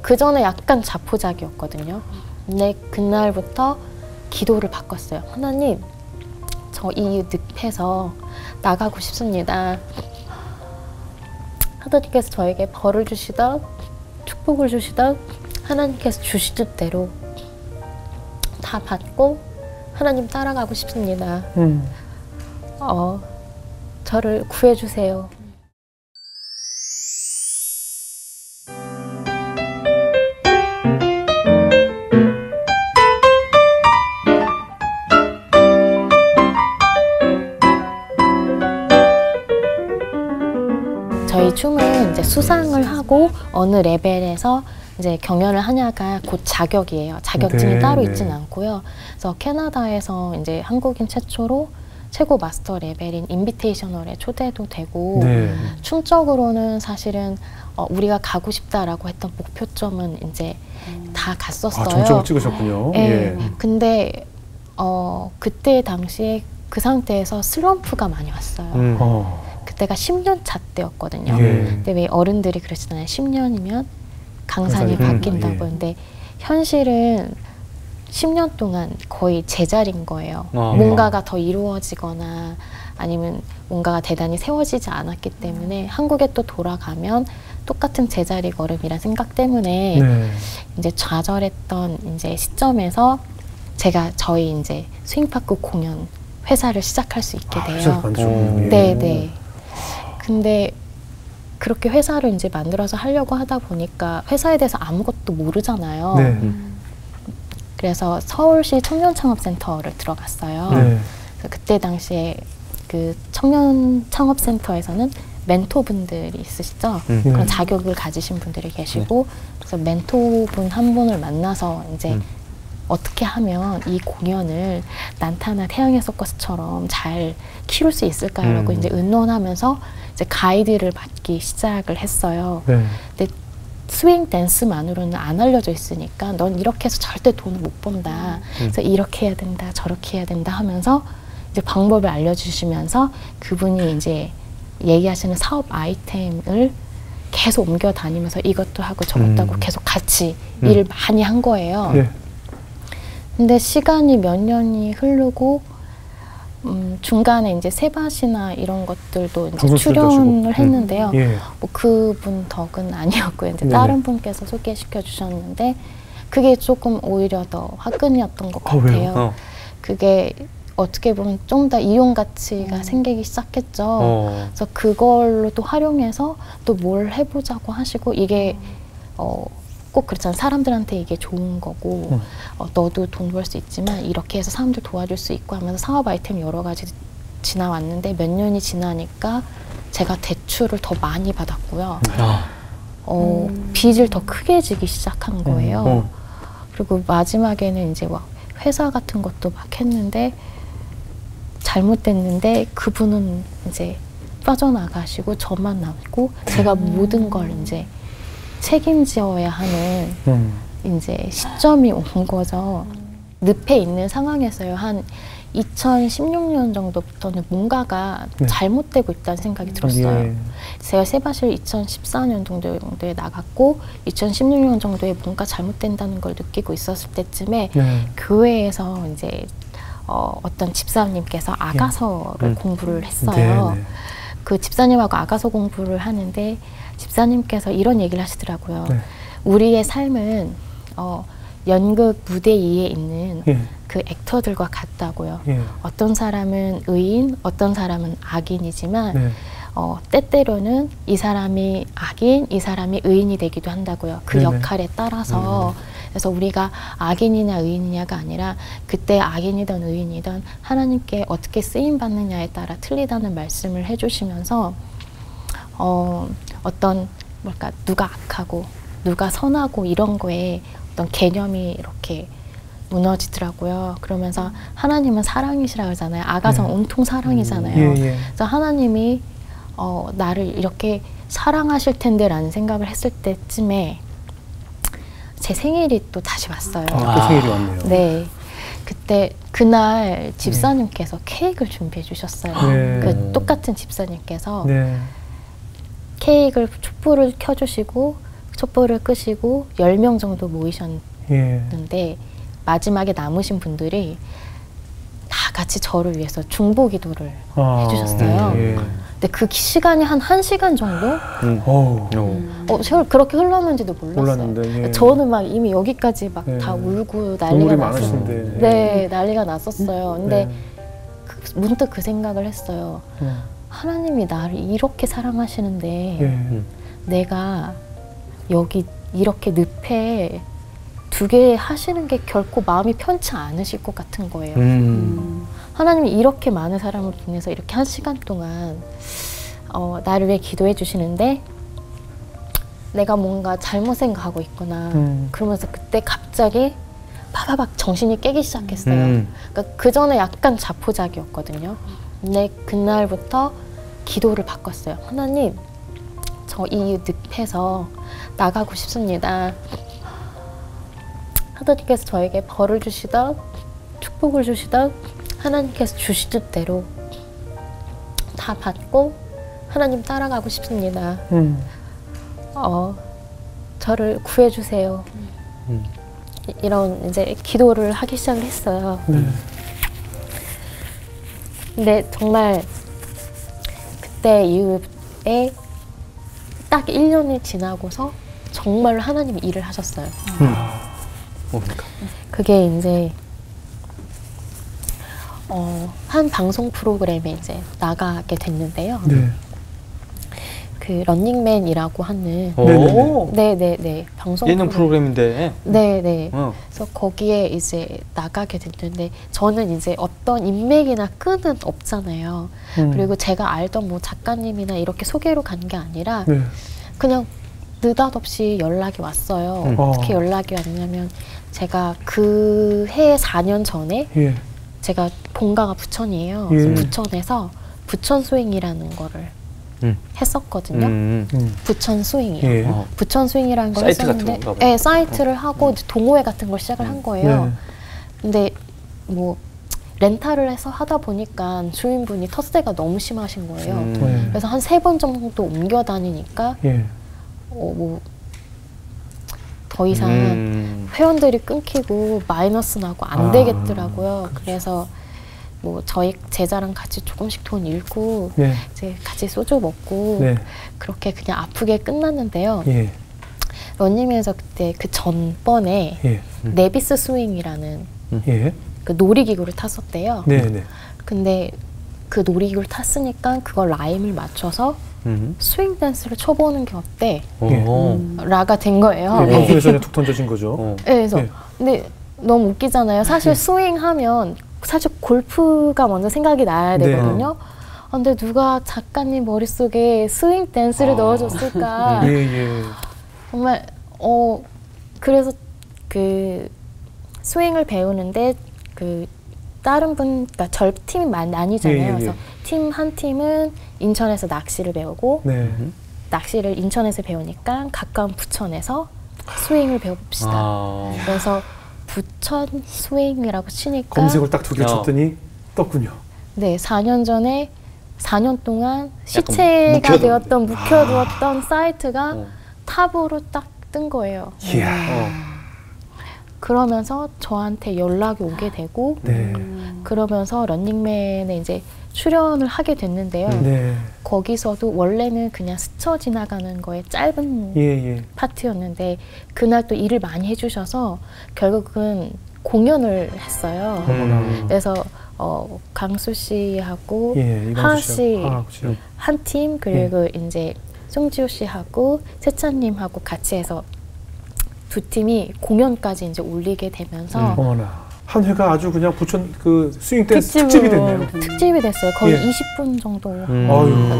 그 전에 약간 자포자기였거든요. 근데 그날부터 기도를 바꿨어요. 하나님, 저 이 늪에서 나가고 싶습니다. 하나님께서 저에게 벌을 주시던, 축복을 주시던, 하나님께서 주시던 대로 다 받고 하나님 따라가고 싶습니다. 저를 구해주세요. 저희 춤은 이제 수상을 하고 어느 레벨에서 이제 경연을 하냐가 곧 자격이에요. 자격증이 네, 따로 네. 있지는 않고요. 그래서 캐나다에서 이제 한국인 최초로 최고 마스터 레벨인 인비테이셔널에 초대도 되고 네. 춤적으로는 사실은 우리가 가고 싶다라고 했던 목표점은 이제 다 갔었어요. 아, 정점을 찍으셨군요. 네. 예. 근데 그때 당시에 그 상태에서 슬럼프가 많이 왔어요. 어. 그때가 10년 차 때였거든요. 예. 근데 왜 어른들이 그러시잖아요. 10년이면 강산이 바뀐다고. 예. 근데 현실은 10년 동안 거의 제자리인 거예요. 아. 뭔가가 더 이루어지거나 아니면 뭔가가 대단히 세워지지 않았기 때문에 한국에 또 돌아가면 똑같은 제자리 걸음이란 생각 때문에 네. 이제 좌절했던 이제 시점에서 제가 저희 이제 스윙파크 공연 회사를 시작할 수 있게 돼요. 회사를 만드셨군요. 네, 네. 근데 그렇게 회사를 이제 만들어서 하려고 하다 보니까 회사에 대해서 아무것도 모르잖아요. 네. 그래서 서울시 청년창업센터를 들어갔어요. 네. 그래서 그때 당시에 그 청년창업센터에서는 멘토분들이 있으시죠. 그런 자격을 가지신 분들이 계시고 그래서 멘토분 한 분을 만나서 이제 어떻게 하면 이 공연을 난타나 태양의 서커스처럼 잘 키울 수 있을까라고 이제 의논하면서 이제 가이드를 받기 시작을 했어요. 네. 근데 스윙 댄스만으로는 안 알려져 있으니까 넌 이렇게 해서 절대 돈을 못 번다. 그래서 이렇게 해야 된다, 저렇게 해야 된다 하면서 이제 방법을 알려주시면서 그분이 이제 얘기하시는 사업 아이템을 계속 옮겨 다니면서 이것도 하고 저것도 하고 계속 같이 일을 많이 한 거예요. 네. 근데 시간이 몇 년이 흐르고 중간에 이제 세바시나 이런 것들도 이제 출연을 했는데요. 예. 뭐 그분 덕은 아니었고요. 이제 네네. 다른 분께서 소개시켜 주셨는데 그게 조금 오히려 더 화끈이었던 것 같아요. 왜요? 그게 어떻게 보면 좀 더 이용 가치가 생기기 시작했죠. 그래서 그걸로 또 활용해서 또 뭘 해보자고 하시고 이게 꼭 그렇잖아요. 사람들한테 이게 좋은 거고 너도 돈 벌 수 있지만 이렇게 해서 사람들 도와줄 수 있고 하면서 사업 아이템 여러 가지 지나왔는데 몇 년이 지나니까 제가 대출을 더 많이 받았고요. 빚을 더 크게 지기 시작한 거예요. 그리고 마지막에는 이제 막 회사 같은 것도 막 했는데 잘못됐는데 그분은 이제 빠져나가시고 저만 남고 제가 모든 걸 이제 책임져야 하는 이제 시점이 온 거죠. 늪에 있는 상황에서요. 한 2016년 정도부터는 뭔가가 잘못되고 있다는 생각이 들었어요. 예. 제가 세바실 2014년 정도에 나갔고 2016년 정도에 뭔가 잘못된다는 걸 느끼고 있었을 때쯤에 교회에서 이제 어떤 집사님께서 아가서를 공부를 했어요. 그 집사님하고 아가서 공부를 하는데 집사님께서 이런 얘기를 하시더라고요. 우리의 삶은 연극 무대 위에 있는 그 액터들과 같다고요. 어떤 사람은 의인, 어떤 사람은 악인이지만 때때로는 이 사람이 악인, 이 사람이 의인이 되기도 한다고요. 그 역할에 따라서. 그래서 우리가 악인이냐 의인이냐가 아니라 그때 악인이든 의인이든 하나님께 어떻게 쓰임받느냐에 따라 틀리다는 말씀을 해주시면서 어떤 뭘까 누가 악하고 누가 선하고 이런 거에 어떤 개념이 이렇게 무너지더라고요. 그러면서 하나님은 사랑이시라고 하잖아요. 아가서는 온통 사랑이잖아요. 그래서 하나님이 나를 이렇게 사랑하실 텐데 라는 생각을 했을 때쯤에 제 생일이 또 다시 왔어요. 또 생일이 왔네요. 네. 그때 그날 집사님께서 케이크를 준비해 주셨어요. 그 똑같은 집사님께서 케이크를 촛불을 켜주시고 촛불을 끄시고 10명 정도 모이셨는데 예. 마지막에 남으신 분들이 다 같이 저를 위해서 중보 기도를 해주셨어요. 예. 근데 그 시간이 한 1시간 정도? 제가 그렇게 흘렀는지도 몰랐어요. 예. 저는 막 이미 여기까지 막 다 울고 난리가 났었는데 네, 난리가 났었어요. 근데 문득 그 생각을 했어요. 하나님이 나를 이렇게 사랑하시는데 내가 여기 이렇게 늪에 두게 하시는 게 결코 마음이 편치 않으실 것 같은 거예요. 하나님이 이렇게 많은 사람을 통해서 이렇게 1시간 동안 나를 위해 기도해 주시는데 내가 뭔가 잘못 생각하고 있구나. 그러면서 그때 갑자기 바바박 정신이 깨기 시작했어요. 그러니까 그 전에 약간 자포자기였거든요. 근데 그날부터 기도를 바꿨어요. 하나님, 저 이 늪에서 나가고 싶습니다. 하나님께서 저에게 벌을 주시던 축복을 주시던 하나님께서 주시던 대로 다 받고 하나님 따라가고 싶습니다. 저를 구해주세요. 이런 이제 기도를 하기 시작을 했어요. 근데 정말 그때 이후에 딱 1년이 지나고서 정말 하나님이 일을 하셨어요. 뭡니까? 그게 이제 한 방송 프로그램에 이제 나가게 됐는데요. 그 런닝맨이라고 하는 방송 예능 프로그램인데 그래서 거기에 이제 나가게 됐는데 저는 이제 어떤 인맥이나 끈은 없잖아요. 그리고 제가 알던 뭐 작가님이나 이렇게 소개로 간 게 아니라 그냥 느닷없이 연락이 왔어요. 어떻게 연락이 왔냐면 제가 그 해 4년 전에 제가 본가가 부천이에요. 그래서 부천에서 부천 스윙이라는 거를 했었거든요. 부천 스윙이요. 부천 스윙이라는 걸 사이트 했었는데 같은 건가 봐요. 네, 사이트를 하고 동호회 같은 걸 시작을 한 거예요. 근데 뭐 렌탈을 해서 하다 보니까 주인분이 텃세가 너무 심하신 거예요. 그래서 한 3번 정도 옮겨 다니니까 뭐 더 이상 회원들이 끊기고 마이너스 나고 안 되겠더라고요. 그래서 뭐 저희 제자랑 같이 조금씩 돈 잃고 이제 같이 소주 먹고 그렇게 그냥 아프게 끝났는데요. 런닝맨에서 그때 그 전번에 네비스 스윙이라는 그 놀이기구를 탔었대요. 근데 그 놀이기구를 탔으니까 그걸 라임을 맞춰서 스윙 댄스를 쳐보는 게 어때? 라가 된 거예요. 방송에서 그냥 툭 던져진 거죠. 그래서 근데 너무 웃기잖아요. 사실 스윙하면 사실 골프가 먼저 생각이 나야 되거든요. 근데 누가 작가님 머릿속에 스윙 댄스를 넣어줬을까? 정말 그래서 그 스윙을 배우는데 그 다른 분, 그러니까 팀이 나뉘잖아요. 그래서 팀 한 팀은 인천에서 낚시를 배우고 낚시를 인천에서 배우니까 가까운 부천에서 스윙을 배워봅시다. 그래서 부천 스윙이라고 치니까 검색을 딱 2개 쳤더니 떴군요. 네, 4년 전에 4년 동안 시체가 되었던 묵혀두었던 사이트가 탑으로 딱 뜬 거예요. 그러면서 저한테 연락이 오게 되고 그러면서 런닝맨에 이제 출연을 하게 됐는데요. 거기서도 원래는 그냥 스쳐 지나가는 거에 짧은 파트였는데 그날 또 일을 많이 해주셔서 결국은 공연을 했어요. 그래서 강수 씨하고 하하 씨 한 팀 그리고 이제 송지효 씨하고 세찬님하고 같이 해서 두 팀이 공연까지 이제 올리게 되면서 한 회가 아주 그냥 부천 그 스윙 댄스 특집이 됐네요. 특집이 됐어요. 거의 20분 정도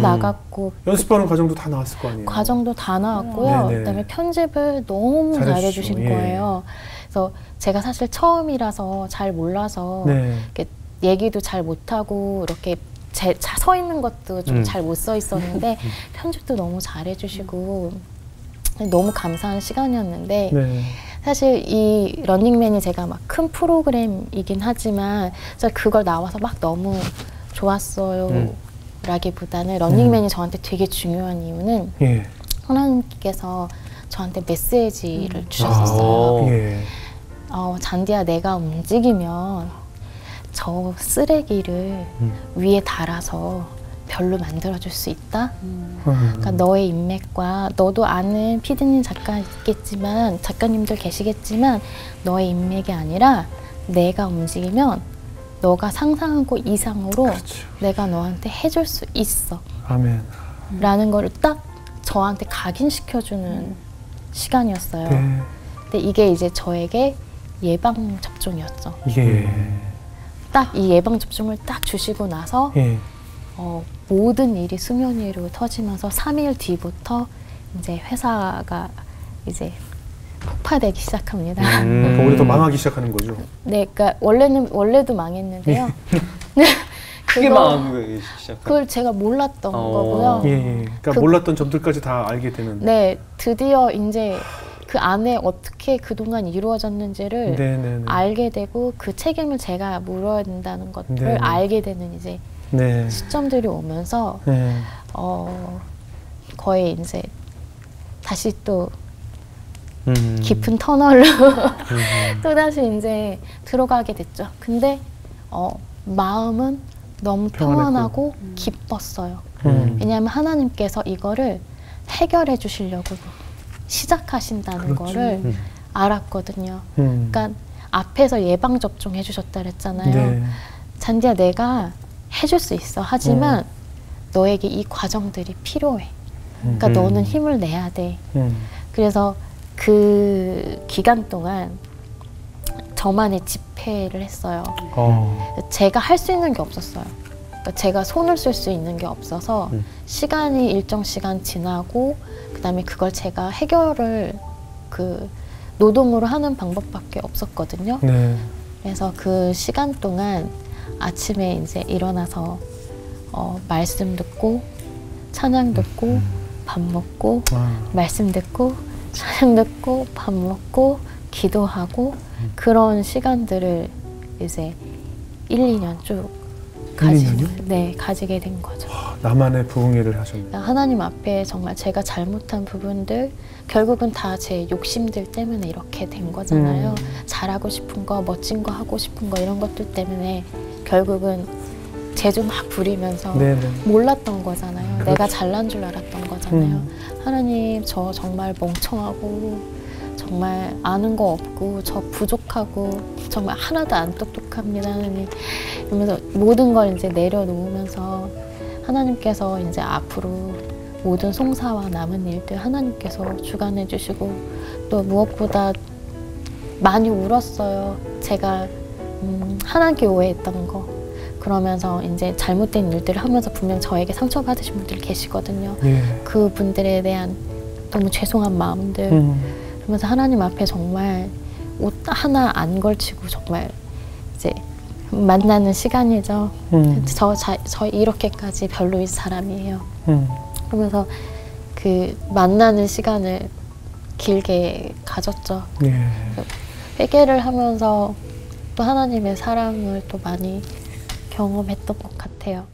나갔고 연습하는 과정도 다 나왔을 거 아니에요. 과정도 다 나왔고요. 그다음에 편집을 너무 잘해주신 거예요. 그래서 제가 사실 처음이라서 잘 몰라서 이렇게 얘기도 잘 못하고 이렇게 서 있는 것도 좀 잘 못 써 있었는데 편집도 너무 잘해주시고 너무 감사한 시간이었는데 사실 이 런닝맨이 제가 막 큰 프로그램이긴 하지만 그걸 나와서 막 너무 좋았어요 라기보다는 런닝맨이 저한테 되게 중요한 이유는 하나님께서 저한테 메시지를 주셨었어요. 예. 잔디야, 내가 움직이면 저 쓰레기를 위에 달아서 별로 만들어줄 수 있다. 그러니까 너의 인맥과 너도 아는 피디님 작가님들 계시겠지만 너의 인맥이 아니라 내가 움직이면 너가 상상한 것 이상으로 그렇죠. 내가 너한테 해줄 수 있어. 아멘. 라는 거를 딱 저한테 각인시켜주는 시간이었어요. 네. 근데 이게 이제 저에게 예방 접종이었죠. 예. 딱 이 예방 접종을 딱 주시고 나서 예. 모든 일이 수면 위로 터지면서 3일 뒤부터 이제 회사가 이제 폭파되기 시작합니다. 그러니까 오히려 더 망하기 시작하는 거죠. 네, 그러니까 원래도 망했는데요. 크게 망하기 시작. 그걸 제가 몰랐던 거고요. 예, 예. 그러니까 몰랐던 점들까지 다 알게 되는. 네, 드디어 이제 그 안에 어떻게 그동안 이루어졌는지를 네네네. 알게 되고 그 책임을 제가 물어야 된다는 것들을 네네. 알게 되는 이제 네. 시점들이 오면서 네. 거의 이제 다시 또 깊은 터널로 또 다시 이제 들어가게 됐죠. 근데 마음은 너무 평안하고 기뻤어요. 왜냐하면 하나님께서 이거를 해결해 주시려고 시작하신다는 그렇죠. 거를 알았거든요. 그러니까 앞에서 예방 접종 해주셨다 그랬잖아요. 네. 잔디야, 내가 해줄 수 있어. 하지만 너에게 이 과정들이 필요해. 그러니까 너는 힘을 내야 돼. 그래서 그 기간 동안 저만의 집회를 했어요. 제가 할 수 있는 게 없었어요. 그러니까 제가 손을 쓸 수 있는 게 없어서 시간이 일정 시간 지나고 그다음에 그걸 제가 해결을 그 노동으로 하는 방법밖에 없었거든요. 네. 그래서 그 시간 동안 아침에 이제 일어나서 말씀 듣고 찬양 듣고 밥 먹고 말씀 듣고 찬양 듣고 밥 먹고 기도하고 그런 시간들을 이제 1, 2년 쭉 가지게 된 거죠. 나만의 부흥회를 하셨네요. 하나님 앞에 정말 제가 잘못한 부분들 결국은 다 제 욕심들 때문에 이렇게 된 거잖아요. 잘하고 싶은 거, 멋진 거 하고 싶은 거 이런 것들 때문에 결국은 재주 막 부리면서 네네. 몰랐던 거잖아요. 그렇죠. 내가 잘난 줄 알았던 거잖아요. 하나님, 저 정말 멍청하고 정말 아는 거 없고 저 부족하고 정말 하나도 안 똑똑합니다, 하나님. 이러면서 모든 걸 이제 내려놓으면서 하나님께서 이제 앞으로 모든 송사와 남은 일들 하나님께서 주관해 주시고 또 무엇보다 많이 울었어요. 제가 하나님께 오해했던 거. 그러면서 이제 잘못된 일들을 하면서 분명 저에게 상처받으신 분들 계시거든요. 예. 그 분들에 대한 너무 죄송한 마음들. 그러면서 하나님 앞에 정말 옷 하나 안 걸치고 정말 이제 만나는 시간이죠. 저 이렇게까지 별로인 사람이에요. 그러면서 그 만나는 시간을 길게 가졌죠. 예. 회개를 하면서 또 하나님의 사랑을 또 많이 경험했던 것 같아요.